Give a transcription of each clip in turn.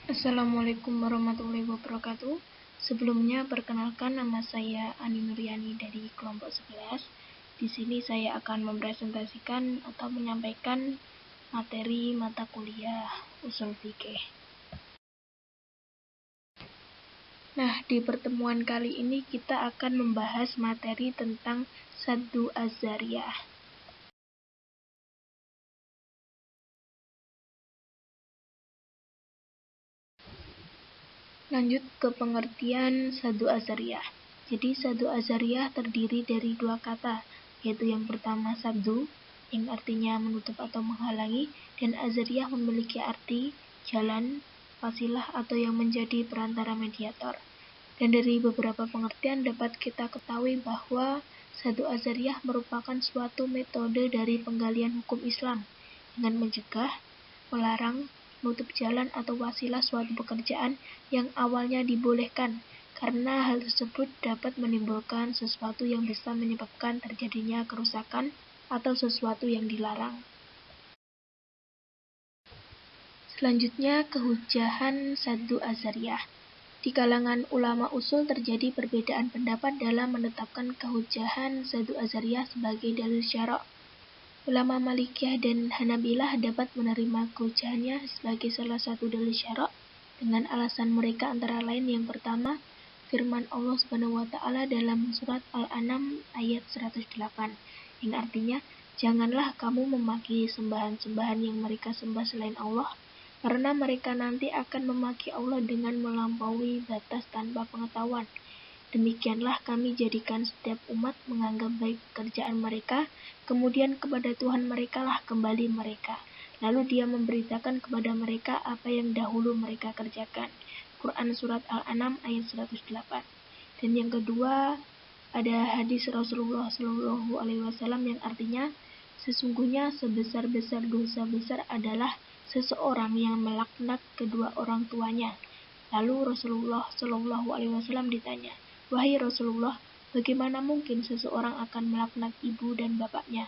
Assalamualaikum warahmatullahi wabarakatuh. Sebelumnya perkenalkan, nama saya Ani Nuryani dari kelompok 11. Di sini saya akan mempresentasikan atau menyampaikan materi mata kuliah usul fikih. Nah, di pertemuan kali ini kita akan membahas materi tentang Saddu Az-Zariyah. Lanjut ke pengertian Saddu Az-Zariyah. Jadi Saddu Az-Zariyah terdiri dari dua kata, yaitu yang pertama saddu, yang artinya menutup atau menghalangi, dan Az-Zariyah memiliki arti jalan, wasilah atau yang menjadi perantara mediator. Dan dari beberapa pengertian dapat kita ketahui bahwa Saddu Az-Zariyah merupakan suatu metode dari penggalian hukum Islam dengan mencegah, melarang, menutup jalan atau wasilah suatu pekerjaan yang awalnya dibolehkan, karena hal tersebut dapat menimbulkan sesuatu yang bisa menyebabkan terjadinya kerusakan atau sesuatu yang dilarang. Selanjutnya, kehujahan Saddu Az-Zariyah. Di kalangan ulama usul terjadi perbedaan pendapat dalam menetapkan kehujahan Saddu Az-Zariyah sebagai dalil syara'. Ulama Malikiyah dan Hanabilah dapat menerima kehujahannya sebagai salah satu dalil syara' dengan alasan mereka antara lain yang pertama, firman Allah SWT dalam surat Al-An'am ayat 108 yang artinya, janganlah kamu memaki sembahan-sembahan yang mereka sembah selain Allah, karena mereka nanti akan memaki Allah dengan melampaui batas tanpa pengetahuan. Demikianlah kami jadikan setiap umat menganggap baik pekerjaan mereka, kemudian kepada Tuhan merekalah kembali mereka. Lalu Dia memberitakan kepada mereka apa yang dahulu mereka kerjakan. Quran Surat Al-An'am ayat 108. Dan yang kedua, ada hadis Rasulullah SAW yang artinya, sesungguhnya sebesar-besar dosa besar adalah seseorang yang melaknat kedua orang tuanya. Lalu Rasulullah SAW ditanya, wahai Rasulullah, bagaimana mungkin seseorang akan melaknat ibu dan bapaknya?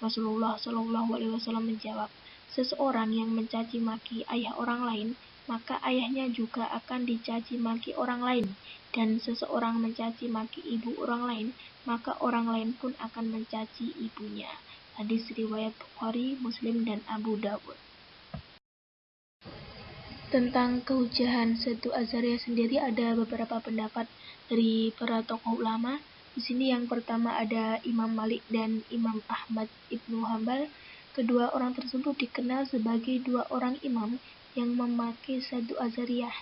Rasulullah SAW menjawab, seseorang yang mencaci maki ayah orang lain, maka ayahnya juga akan dicaci maki orang lain. Dan seseorang mencaci maki ibu orang lain, maka orang lain pun akan mencaci ibunya. Hadis riwayat Bukhari, Muslim, dan Abu Dawud. Tentang kehujahan Saddu Az-Zariyah sendiri ada beberapa pendapat dari para tokoh ulama. Di sini yang pertama ada Imam Malik dan Imam Ahmad Ibnu Hambal. Kedua orang tersebut dikenal sebagai dua orang imam yang memakai Saddu Az-Zariyah.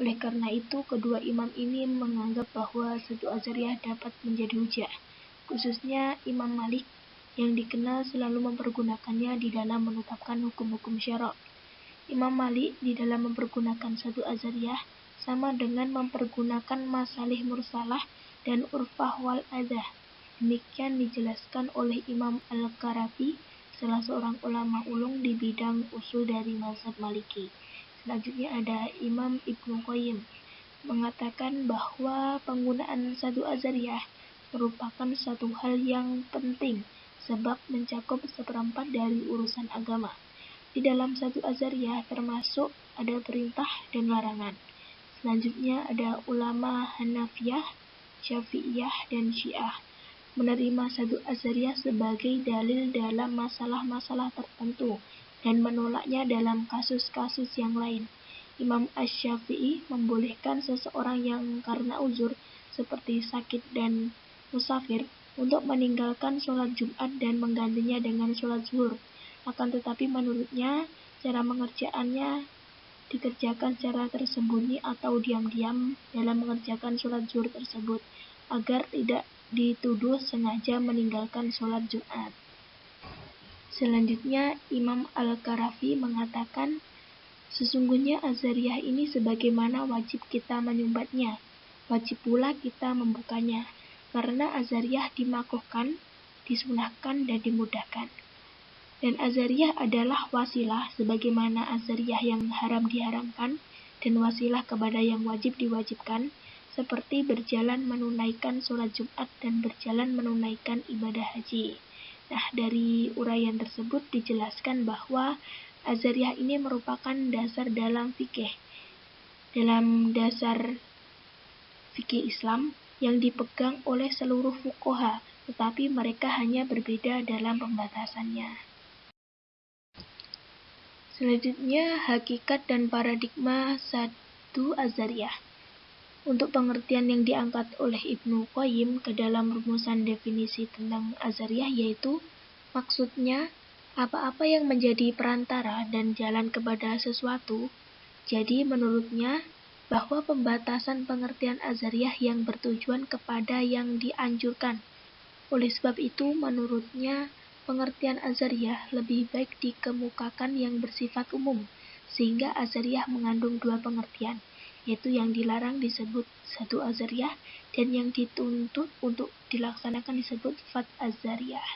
Oleh karena itu, kedua imam ini menganggap bahwa Saddu Az-Zariyah dapat menjadi hujah. Khususnya Imam Malik yang dikenal selalu mempergunakannya di dalam menetapkan hukum-hukum syara'. Imam Malik di dalam mempergunakan Saddu Az-Zariyah sama dengan mempergunakan masalih mursalah dan urfah wal adah. Demikian dijelaskan oleh Imam Al-Qarafi, salah seorang ulama ulung di bidang usul dari mazhab Maliki. Selanjutnya ada Imam Ibnu Qayyim mengatakan bahwa penggunaan Saddu Az-Zariyah merupakan satu hal yang penting sebab mencakup seperempat dari urusan agama. Di dalam Saddu Az-Zariyah termasuk ada perintah dan larangan. Selanjutnya ada ulama Hanafiyah, Syafi'iyah, dan Syiah menerima Saddu Az-Zariyah sebagai dalil dalam masalah-masalah tertentu dan menolaknya dalam kasus-kasus yang lain. Imam Asy-Syafi'i membolehkan seseorang yang karena uzur seperti sakit dan musafir untuk meninggalkan sholat Jumat dan menggantinya dengan sholat zuhur. Akan tetapi menurutnya cara mengerjakannya dikerjakan secara tersembunyi atau diam-diam dalam mengerjakan sholat zuhur tersebut agar tidak dituduh sengaja meninggalkan sholat Jumat. Selanjutnya Imam Al-Qarafi mengatakan sesungguhnya Az-Zariyah ini sebagaimana wajib kita menyumbatnya, wajib pula kita membukanya, karena Az-Zariyah dimakruhkan, disunahkan, dan dimudahkan. Dan Az-Zariyah adalah wasilah sebagaimana Az-Zariyah yang haram diharamkan dan wasilah kepada yang wajib diwajibkan, seperti berjalan menunaikan sholat Jumat dan berjalan menunaikan ibadah haji. Nah, dari uraian tersebut dijelaskan bahwa Az-Zariyah ini merupakan dasar dalam fikih, dalam dasar fikih Islam yang dipegang oleh seluruh fuqaha, tetapi mereka hanya berbeda dalam pembatasannya. Selanjutnya, hakikat dan paradigma Saddu Azariyah. Untuk pengertian yang diangkat oleh Ibnu Qayyim ke dalam rumusan definisi tentang Azariyah, yaitu maksudnya apa-apa yang menjadi perantara dan jalan kepada sesuatu. Jadi menurutnya bahwa pembatasan pengertian Azariyah yang bertujuan kepada yang dianjurkan. Oleh sebab itu menurutnya pengertian Azariyah lebih baik dikemukakan yang bersifat umum, sehingga Azariyah mengandung dua pengertian, yaitu yang dilarang disebut Saddu Azariyah dan yang dituntut untuk dilaksanakan disebut Fat Azariyah.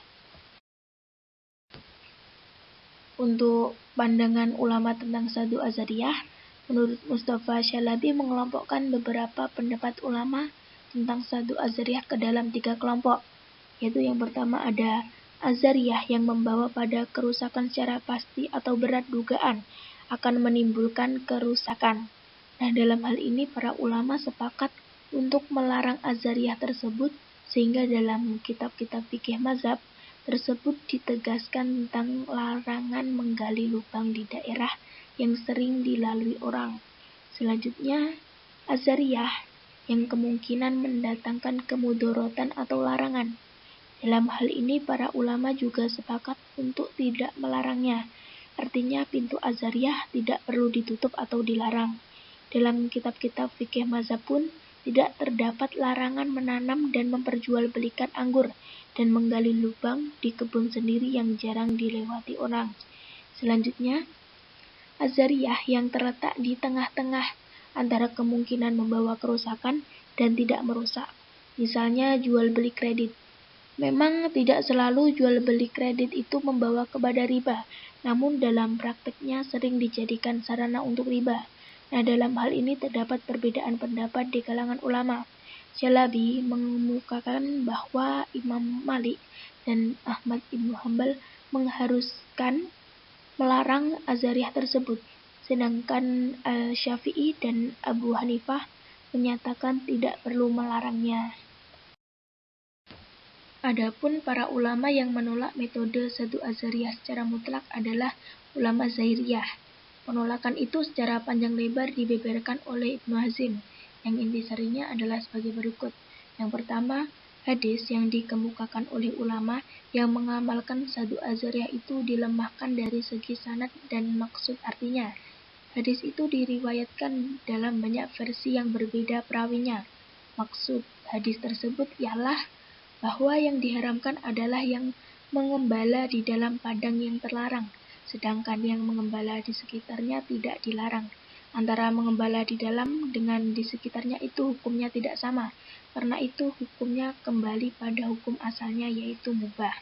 Untuk pandangan ulama tentang Saddu Azariyah, menurut Mustafa Shalabi mengelompokkan beberapa pendapat ulama tentang Saddu Azariyah ke dalam 3 kelompok, yaitu yang pertama ada Azariyah yang membawa pada kerusakan secara pasti atau berat dugaan akan menimbulkan kerusakan. Nah, dalam hal ini para ulama sepakat untuk melarang Azariyah tersebut, sehingga dalam kitab-kitab fikih mazhab tersebut ditegaskan tentang larangan menggali lubang di daerah yang sering dilalui orang. Selanjutnya, Azariyah yang kemungkinan mendatangkan kemudorotan atau larangan. Dalam hal ini para ulama juga sepakat untuk tidak melarangnya. Artinya pintu Azariyah tidak perlu ditutup atau dilarang. Dalam kitab-kitab fikih mazhab pun tidak terdapat larangan menanam dan memperjualbelikan anggur dan menggali lubang di kebun sendiri yang jarang dilewati orang. Selanjutnya, Azariyah yang terletak di tengah-tengah antara kemungkinan membawa kerusakan dan tidak merusak. Misalnya jual beli kredit. Memang tidak selalu jual beli kredit itu membawa kepada riba, namun dalam prakteknya sering dijadikan sarana untuk riba. Nah, dalam hal ini terdapat perbedaan pendapat di kalangan ulama. Syalabi mengemukakan bahwa Imam Malik dan Ahmad ibnu Hanbal mengharuskan melarang Azariyah tersebut, sedangkan Al-Syafi'i dan Abu Hanifah menyatakan tidak perlu melarangnya. Adapun para ulama yang menolak metode Saddu Azariyah secara mutlak adalah ulama Zahiriyah. Penolakan itu secara panjang lebar dibeberkan oleh Ibnu Hazm, yang intisarinya adalah sebagai berikut. Yang pertama, hadis yang dikemukakan oleh ulama yang mengamalkan Saddu Azariyah itu dilemahkan dari segi sanad dan maksud artinya. Hadis itu diriwayatkan dalam banyak versi yang berbeda perawinya. Maksud hadis tersebut ialah bahwa yang diharamkan adalah yang mengembala di dalam padang yang terlarang, sedangkan yang mengembala di sekitarnya tidak dilarang. Antara mengembala di dalam dengan di sekitarnya itu hukumnya tidak sama, karena itu hukumnya kembali pada hukum asalnya yaitu mubah.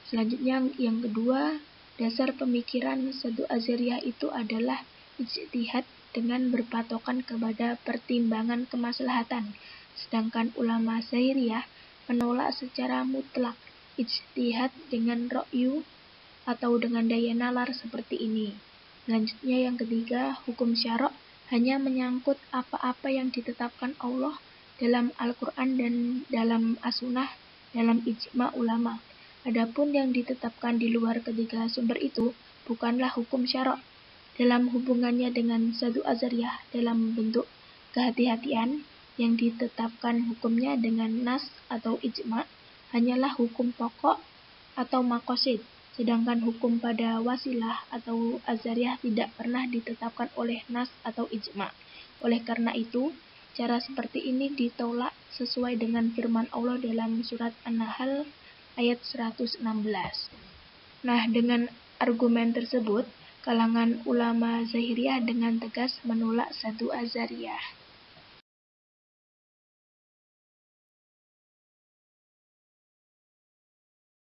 Selanjutnya yang kedua, dasar pemikiran Saddu Azariyah itu adalah ijtihad dengan berpatokan kepada pertimbangan kemaslahatan, sedangkan ulama Zahiriyah menolak secara mutlak ijtihad dengan ra'yu atau dengan daya nalar seperti ini. Selanjutnya yang ketiga, hukum syara' hanya menyangkut apa-apa yang ditetapkan Allah dalam Al-Quran dan dalam As-Sunnah dalam ijma' ulama. Adapun yang ditetapkan di luar ketiga sumber itu bukanlah hukum syara'. Dalam hubungannya dengan Saddu Azariyah dalam bentuk kehati-hatian, yang ditetapkan hukumnya dengan nas atau ijma' hanyalah hukum pokok atau maqasid, sedangkan hukum pada wasilah atau azariyah tidak pernah ditetapkan oleh nas atau ijma'. Oleh karena itu, cara seperti ini ditolak sesuai dengan firman Allah dalam surat An-Nahl ayat 116. Nah, dengan argumen tersebut, kalangan ulama Zahiriyah dengan tegas menolak Saddu Azariyah.